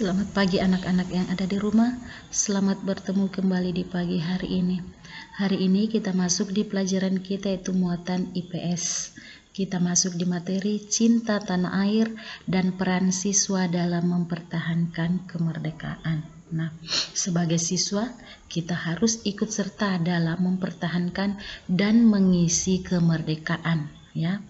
Selamat pagi anak-anak yang ada di rumah. Selamat bertemu kembali di pagi hari ini. Hari ini kita masuk di pelajaran kita yaitu muatan IPS. Kita masuk di materi cinta tanah air dan peran siswa dalam mempertahankan kemerdekaan. Nah, sebagai siswa kita harus ikut serta dalam mempertahankan dan mengisi kemerdekaan, ya.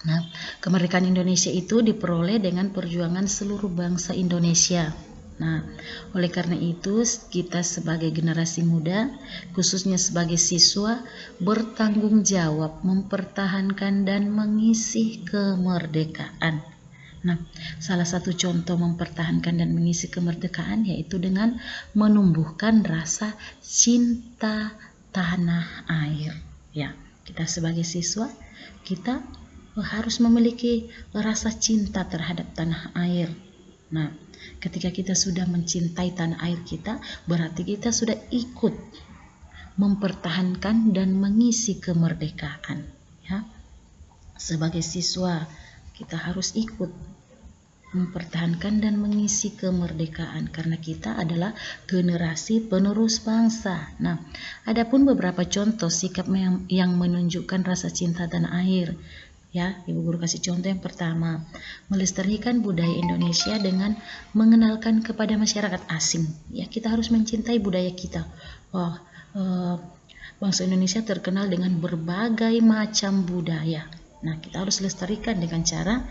Nah, kemerdekaan Indonesia itu diperoleh dengan perjuangan seluruh bangsa Indonesia. Nah, oleh karena itu kita sebagai generasi muda, khususnya sebagai siswa, bertanggung jawab mempertahankan dan mengisi kemerdekaan. Nah, salah satu contoh mempertahankan dan mengisi kemerdekaan yaitu dengan menumbuhkan rasa cinta tanah air. Ya, kita sebagai siswa, kita harus memiliki rasa cinta terhadap tanah air. Nah, ketika kita sudah mencintai tanah air kita, berarti kita sudah ikut mempertahankan dan mengisi kemerdekaan, ya. Sebagai siswa, kita harus ikut mempertahankan dan mengisi kemerdekaan karena kita adalah generasi penerus bangsa. Nah, adapun beberapa contoh sikap yang menunjukkan rasa cinta tanah air. Ya, Ibu Guru kasih contoh yang pertama, melestarikan budaya Indonesia dengan mengenalkan kepada masyarakat asing. Ya, kita harus mencintai budaya kita. Bangsa Indonesia terkenal dengan berbagai macam budaya. Nah, kita harus lestarikan dengan cara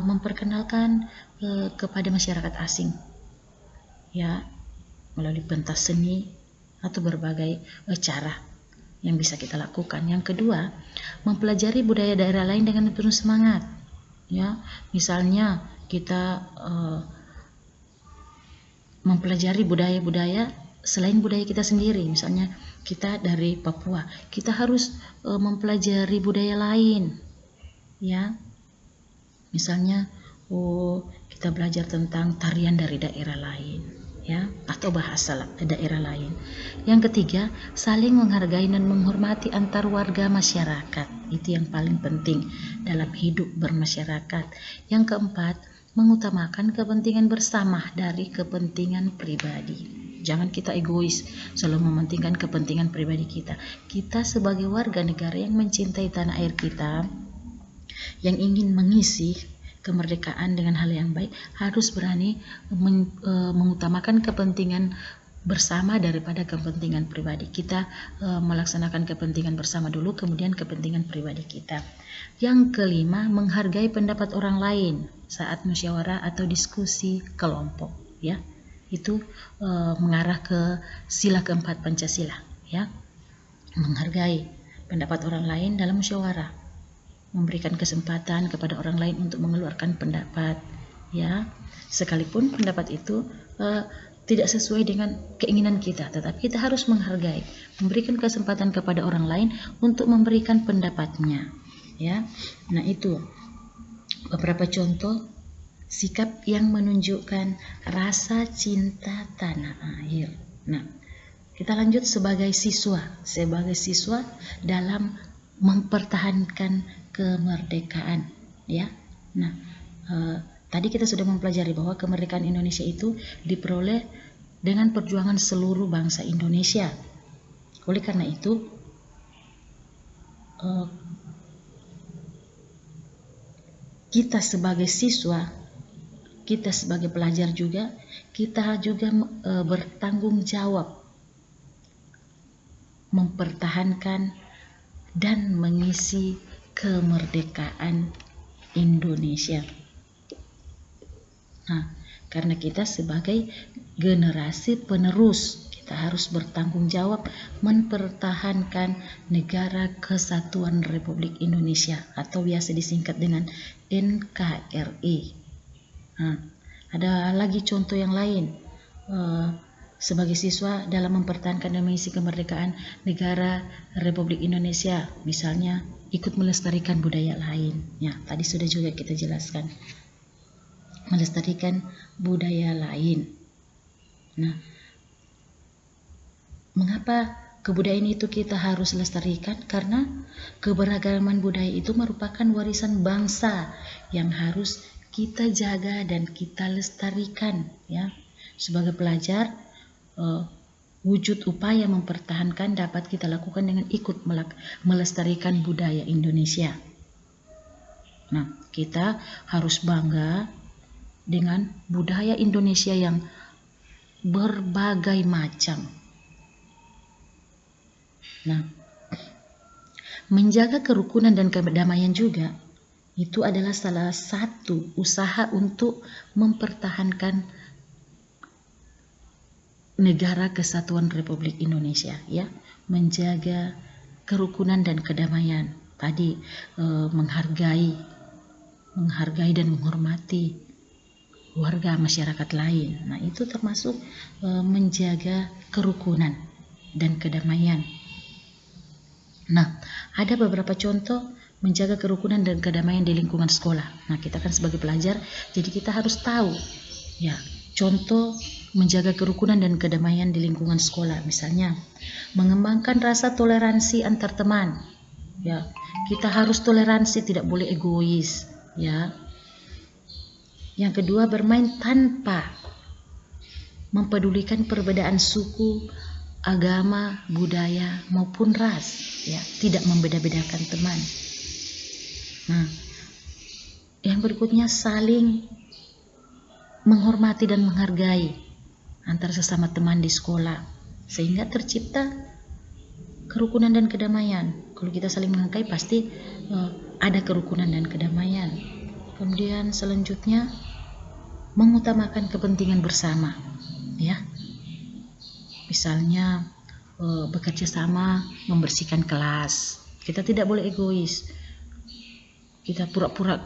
memperkenalkan kepada masyarakat asing. Ya, melalui pentas seni atau berbagai cara yang bisa kita lakukan. Yang kedua, mempelajari budaya daerah lain dengan penuh semangat. Ya, misalnya kita mempelajari budaya-budaya selain budaya kita sendiri. Misalnya kita dari Papua, kita harus mempelajari budaya lain. Ya, misalnya kita belajar tentang tarian dari daerah lain. Ya, atau bahasa daerah lain. Yang ketiga, saling menghargai dan menghormati antar warga masyarakat. Itu yang paling penting dalam hidup bermasyarakat. Yang keempat, mengutamakan kepentingan bersama dari kepentingan pribadi. Jangan kita egois, selalu mementingkan kepentingan pribadi kita. Kita sebagai warga negara yang mencintai tanah air kita, yang ingin mengisi kemerdekaan dengan hal yang baik, harus berani mengutamakan kepentingan bersama daripada kepentingan pribadi. Kita melaksanakan kepentingan bersama dulu, kemudian kepentingan pribadi kita. Yang kelima, menghargai pendapat orang lain saat musyawarah atau diskusi kelompok. Ya, itu mengarah ke sila keempat Pancasila. Ya, menghargai pendapat orang lain dalam musyawarah, memberikan kesempatan kepada orang lain untuk mengeluarkan pendapat, ya, sekalipun pendapat itu tidak sesuai dengan keinginan kita, tetapi kita harus menghargai, memberikan kesempatan kepada orang lain untuk memberikan pendapatnya, ya. Nah, itu beberapa contoh sikap yang menunjukkan rasa cinta tanah air. Nah, kita lanjut sebagai siswa dalam mempertahankan kemerdekaan, ya. Nah, tadi kita sudah mempelajari bahwa kemerdekaan Indonesia itu diperoleh dengan perjuangan seluruh bangsa Indonesia. Oleh karena itu, kita sebagai siswa, kita sebagai pelajar juga, kita juga bertanggung jawab mempertahankan dan mengisi kemerdekaan Indonesia. Nah, karena kita sebagai generasi penerus, kita harus bertanggung jawab mempertahankan Negara Kesatuan Republik Indonesia atau biasa disingkat dengan NKRI. Nah, ada lagi contoh yang lain. Sebagai siswa dalam mempertahankan dan mengisi kemerdekaan negara Republik Indonesia, misalnya ikut melestarikan budaya lain. Ya, tadi sudah juga kita jelaskan. Melestarikan budaya lain. Nah, mengapa kebudayaan itu kita harus lestarikan? Karena keberagaman budaya itu merupakan warisan bangsa yang harus kita jaga dan kita lestarikan ya. Sebagai pelajar, wujud upaya mempertahankan dapat kita lakukan dengan ikut melestarikan budaya Indonesia. Nah, kita harus bangga dengan budaya Indonesia yang berbagai macam. Nah, menjaga kerukunan dan kedamaian juga itu adalah salah satu usaha untuk mempertahankan negara kesatuan Republik Indonesia ya, menjaga kerukunan dan kedamaian. Tadi menghargai dan menghormati warga masyarakat lain. Nah, itu termasuk menjaga kerukunan dan kedamaian. Nah, ada beberapa contoh menjaga kerukunan dan kedamaian di lingkungan sekolah. Nah, kita kan sebagai pelajar, jadi kita harus tahu ya, contoh menjaga kerukunan dan kedamaian di lingkungan sekolah. Misalnya, mengembangkan rasa toleransi antar teman. Ya, kita harus toleransi, tidak boleh egois, ya. Yang kedua, bermain tanpa mempedulikan perbedaan suku, agama, budaya maupun ras, ya, tidak membeda-bedakan teman. Nah, yang berikutnya saling menghormati dan menghargai antar sesama teman di sekolah sehingga tercipta kerukunan dan kedamaian. Kalau kita saling menghargai pasti ada kerukunan dan kedamaian. Kemudian selanjutnya mengutamakan kepentingan bersama, ya. Misalnya bekerja sama membersihkan kelas. Kita tidak boleh egois. Kita pura-pura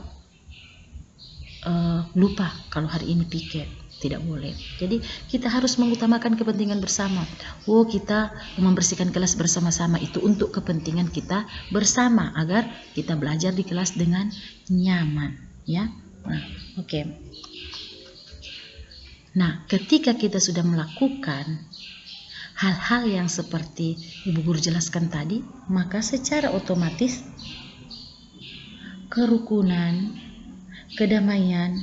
lupa kalau hari ini piket, tidak boleh. Jadi kita harus mengutamakan kepentingan bersama. Kita membersihkan kelas bersama-sama itu untuk kepentingan kita bersama agar kita belajar di kelas dengan nyaman, ya. Nah, oke. Nah, ketika kita sudah melakukan hal-hal yang seperti Ibu Guru jelaskan tadi, maka secara otomatis kerukunan, kedamaian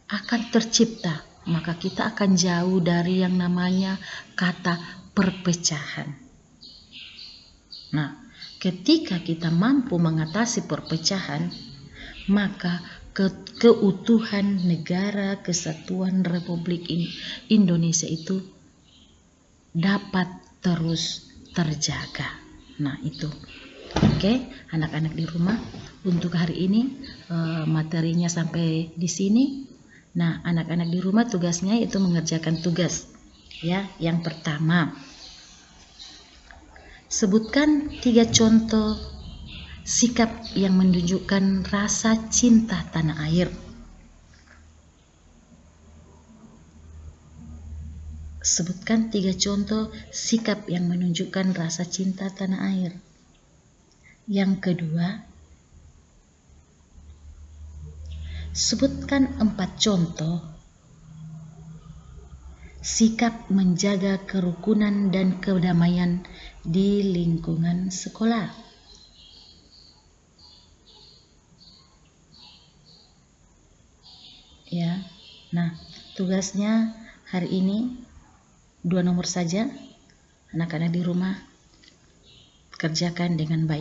akan tercipta. Maka kita akan jauh dari yang namanya kata perpecahan. Nah, ketika kita mampu mengatasi perpecahan, maka keutuhan negara kesatuan Republik Indonesia itu dapat terus terjaga. Nah, itu. Oke, anak-anak di rumah, untuk hari ini materinya sampai di sini. Nah, anak-anak di rumah tugasnya itu mengerjakan tugas. Ya, yang pertama, sebutkan 3 contoh sikap yang menunjukkan rasa cinta tanah air. Sebutkan 3 contoh sikap yang menunjukkan rasa cinta tanah air. Yang kedua, sebutkan 4 contoh sikap menjaga kerukunan dan kedamaian di lingkungan sekolah. Ya. Nah, tugasnya hari ini 2 nomor saja. Anak-anak di rumah kerjakan dengan baik.